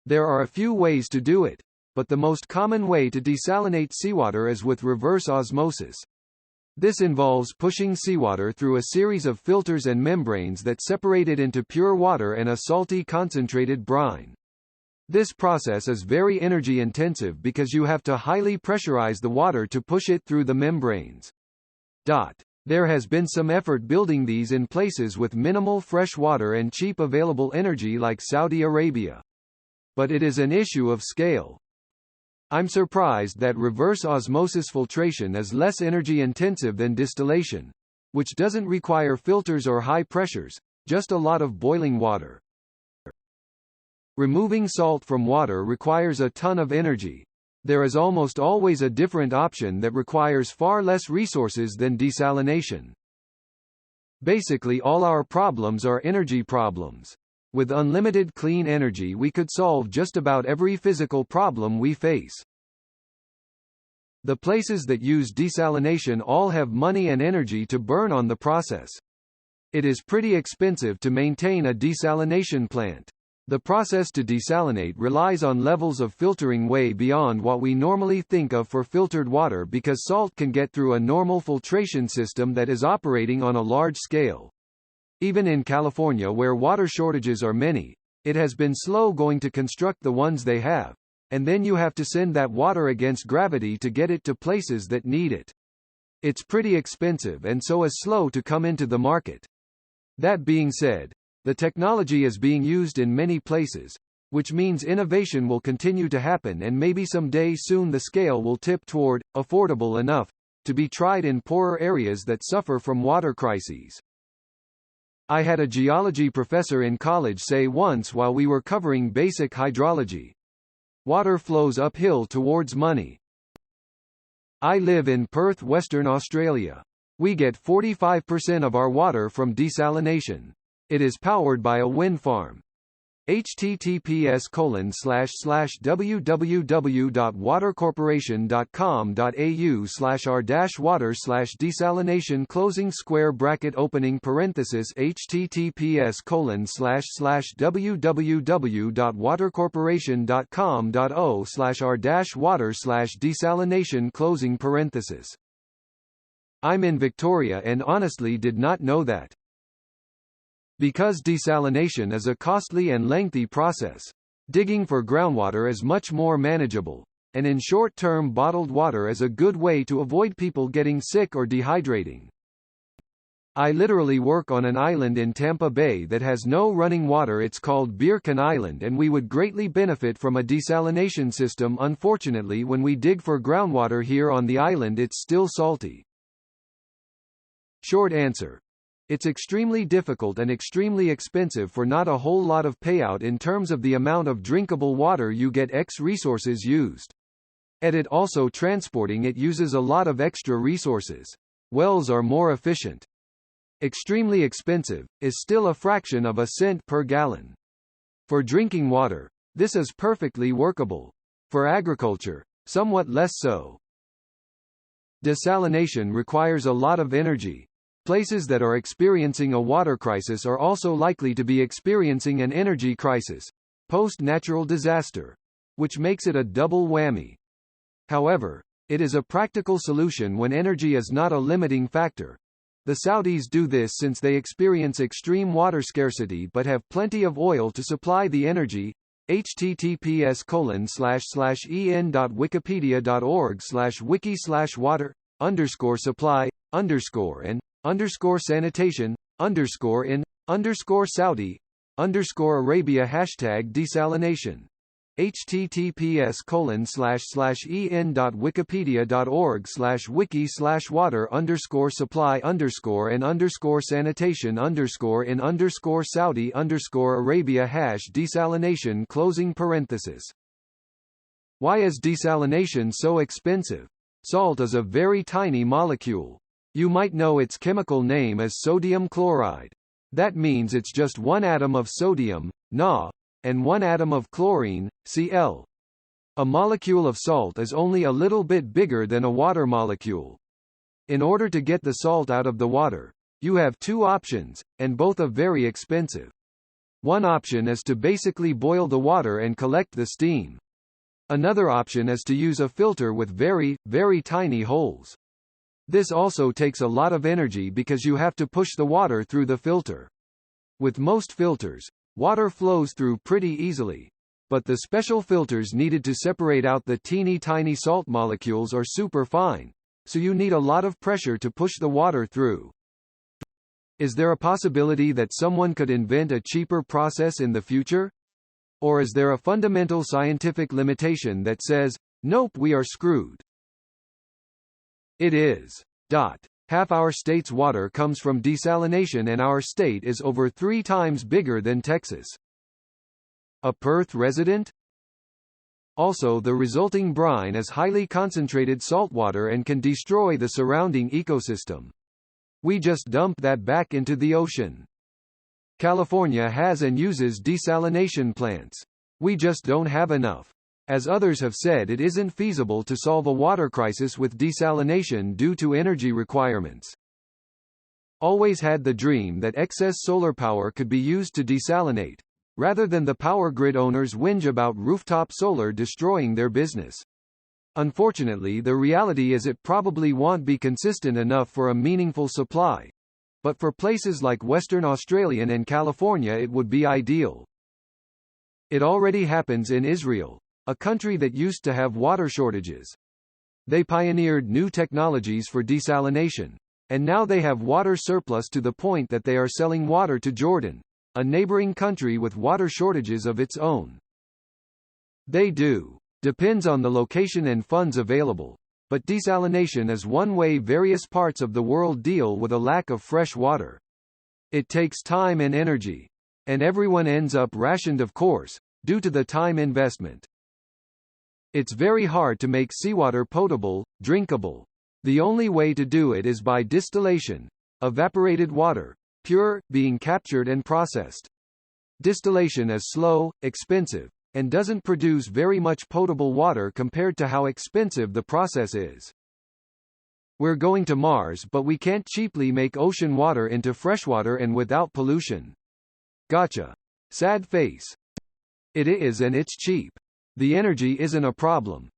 There are a few ways to do it, but the most common way to desalinate seawater is with reverse osmosis. This involves pushing seawater through a series of filters and membranes that separate it into pure water and a salty concentrated brine. This process is very energy intensive because you have to highly pressurize the water to push it through the membranes. There has been some effort building these in places with minimal fresh water and cheap available energy like Saudi Arabia. But it is an issue of scale. I'm surprised that reverse osmosis filtration is less energy intensive than distillation, which doesn't require filters or high pressures, just a lot of boiling water. Removing salt from water requires a ton of energy. There is almost always a different option that requires far less resources than desalination. Basically, all our problems are energy problems. With unlimited clean energy, we could solve just about every physical problem we face. The places that use desalination all have money and energy to burn on the process. It is pretty expensive to maintain a desalination plant. The process to desalinate relies on levels of filtering way beyond what we normally think of for filtered water because salt can get through a normal filtration system that is operating on a large scale. Even in California, where water shortages are many, it has been slow going to construct the ones they have, and then you have to send that water against gravity to get it to places that need it. It's pretty expensive and so is slow to come into the market. That being said, the technology is being used in many places, which means innovation will continue to happen and maybe someday soon the scale will tip toward affordable enough to be tried in poorer areas that suffer from water crises. I had a geology professor in college say once while we were covering basic hydrology, "Water flows uphill towards money." I live in Perth, Western Australia. We get 45% of our water from desalination. It is powered by a wind farm. https://www.watercorporation.com.au/r-water/desalination. I'm in Victoria and honestly did not know that. Because desalination is a costly and lengthy process, digging for groundwater is much more manageable, and in short-term bottled water is a good way to avoid people getting sick or dehydrating. I literally work on an island in Tampa Bay that has no running water. It's called Beercan Island, and we would greatly benefit from a desalination system. Unfortunately, when we dig for groundwater here on the island, it's still salty. Short answer: it's extremely difficult and extremely expensive for not a whole lot of payout in terms of the amount of drinkable water you get. Resources used. Also transporting it uses a lot of extra resources. Wells are more efficient. Extremely expensive is still a fraction of a cent per gallon. For drinking water, this is perfectly workable. For agriculture, somewhat less so. Desalination requires a lot of energy. Places that are experiencing a water crisis are also likely to be experiencing an energy crisis, post-natural disaster, which makes it a double whammy. However, it is a practical solution when energy is not a limiting factor. The Saudis do this since they experience extreme water scarcity but have plenty of oil to supply the energy. https://en.wikipedia.org/wiki/water_supply_Saudi_Arabia https://en.wikipedia.org/wiki/water_supply_en_sanitation_Arabia-desalination. Why is desalination so expensive? Salt is a very tiny molecule. You might know its chemical name as sodium chloride. That means it's just one atom of sodium, Na, and one atom of chlorine, Cl. A molecule of salt is only a little bit bigger than a water molecule. In order to get the salt out of the water, you have two options, and both are very expensive. One option is to basically boil the water and collect the steam. Another option is to use a filter with very, very tiny holes. This also takes a lot of energy because you have to push the water through the filter. With most filters, water flows through pretty easily. But the special filters needed to separate out the teeny tiny salt molecules are super fine, so you need a lot of pressure to push the water through. Is there a possibility that someone could invent a cheaper process in the future? Or is there a fundamental scientific limitation that says, nope, we are screwed? It is. Half our state's water comes from desalination and our state is over 3 times bigger than Texas. A Perth resident? Also, the resulting brine is highly concentrated saltwater and can destroy the surrounding ecosystem. We just dump that back into the ocean. California has and uses desalination plants. We just don't have enough. As others have said, it isn't feasible to solve a water crisis with desalination due to energy requirements. Always had the dream that excess solar power could be used to desalinate, rather than the power grid owners whinge about rooftop solar destroying their business. Unfortunately, the reality is it probably won't be consistent enough for a meaningful supply. But for places like Western Australia and California it would be ideal. It already happens in Israel, a country that used to have water shortages. They pioneered new technologies for desalination, and now they have water surplus to the point that they are selling water to Jordan, a neighboring country with water shortages of its own. They do. Depends on the location and funds available, but desalination is one way various parts of the world deal with a lack of fresh water. It takes time and energy, and everyone ends up rationed, of course, due to the time investment. It's very hard to make seawater potable, drinkable. The only way to do it is by distillation, evaporated water, pure, being captured and processed. Distillation is slow, expensive, and doesn't produce very much potable water compared to how expensive the process is. We're going to Mars, but we can't cheaply make ocean water into freshwater and without pollution. Gotcha. Sad face. It is, and it's cheap. The energy isn't a problem.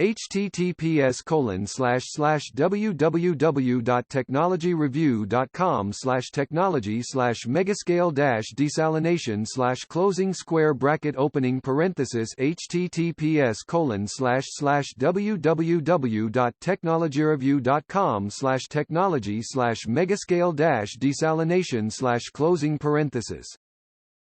https://www.technologyreview.com/technology/megascale-desalination/closing square bracket opening parenthesis https://www.technologyreview.com/technology/megascale-desalination/closing parenthesis.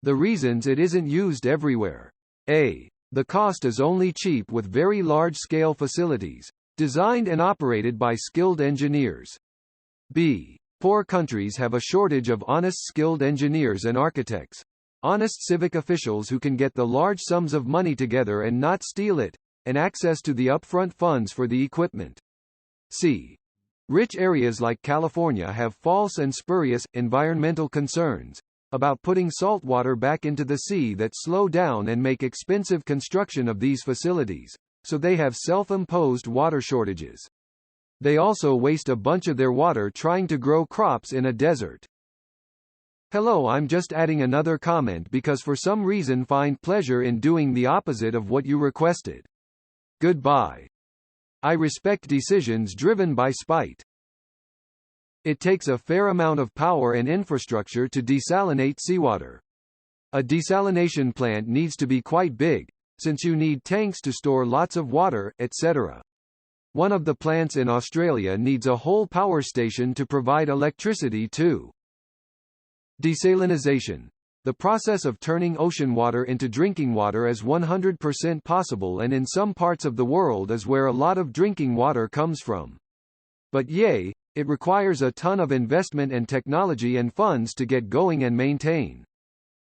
The reasons it isn't used everywhere. A. The cost is only cheap with very large-scale facilities, designed and operated by skilled engineers. B. Poor countries have a shortage of honest skilled engineers and architects. Honest civic officials who can get the large sums of money together and not steal it, and access to the upfront funds for the equipment. C. Rich areas like California have false and spurious, environmental concerns about putting salt water back into the sea that slow down and make expensive construction of these facilities, so they have self-imposed water shortages. They also waste a bunch of their water trying to grow crops in a desert. Hello, I'm just adding another comment because for some reason find pleasure in doing the opposite of what you requested. Goodbye. I respect decisions driven by spite. It takes a fair amount of power and infrastructure to desalinate seawater. A desalination plant needs to be quite big, since you need tanks to store lots of water, etc. One of the plants in Australia needs a whole power station to provide electricity too. Desalination. The process of turning ocean water into drinking water is 100% possible, and in some parts of the world is where a lot of drinking water comes from. But yay, it requires a ton of investment and technology and funds to get going and maintain.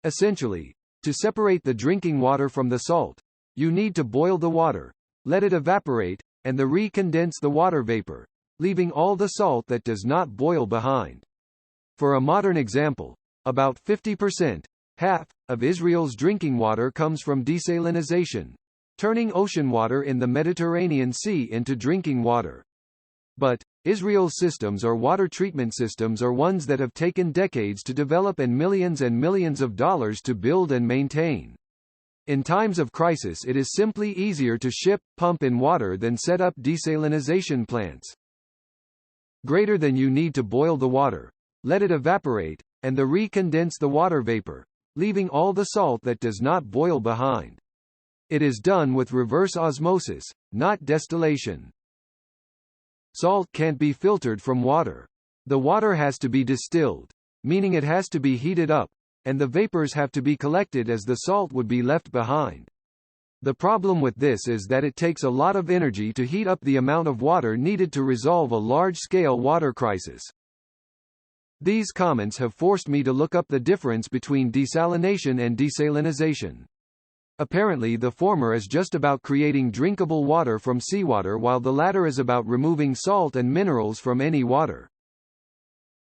Essentially, to separate the drinking water from the salt, you need to boil the water, let it evaporate, and then recondense the water vapor, leaving all the salt that does not boil behind. For a modern example, about 50%, half, of Israel's drinking water comes from desalination, turning ocean water in the Mediterranean Sea into drinking water. But, Israel's systems or water treatment systems are ones that have taken decades to develop and millions of dollars to build and maintain. In times of crisis it is simply easier to ship, pump in water than set up desalination plants. Greater than you need to boil the water, let it evaporate, and the recondense the water vapor, leaving all the salt that does not boil behind. It is done with reverse osmosis, not distillation. Salt can't be filtered from water. The water has to be distilled, meaning it has to be heated up, and the vapors have to be collected as the salt would be left behind. The problem with this is that it takes a lot of energy to heat up the amount of water needed to resolve a large-scale water crisis. These comments have forced me to look up the difference between desalination and desalinization. Apparently the former is just about creating drinkable water from seawater while the latter is about removing salt and minerals from any water.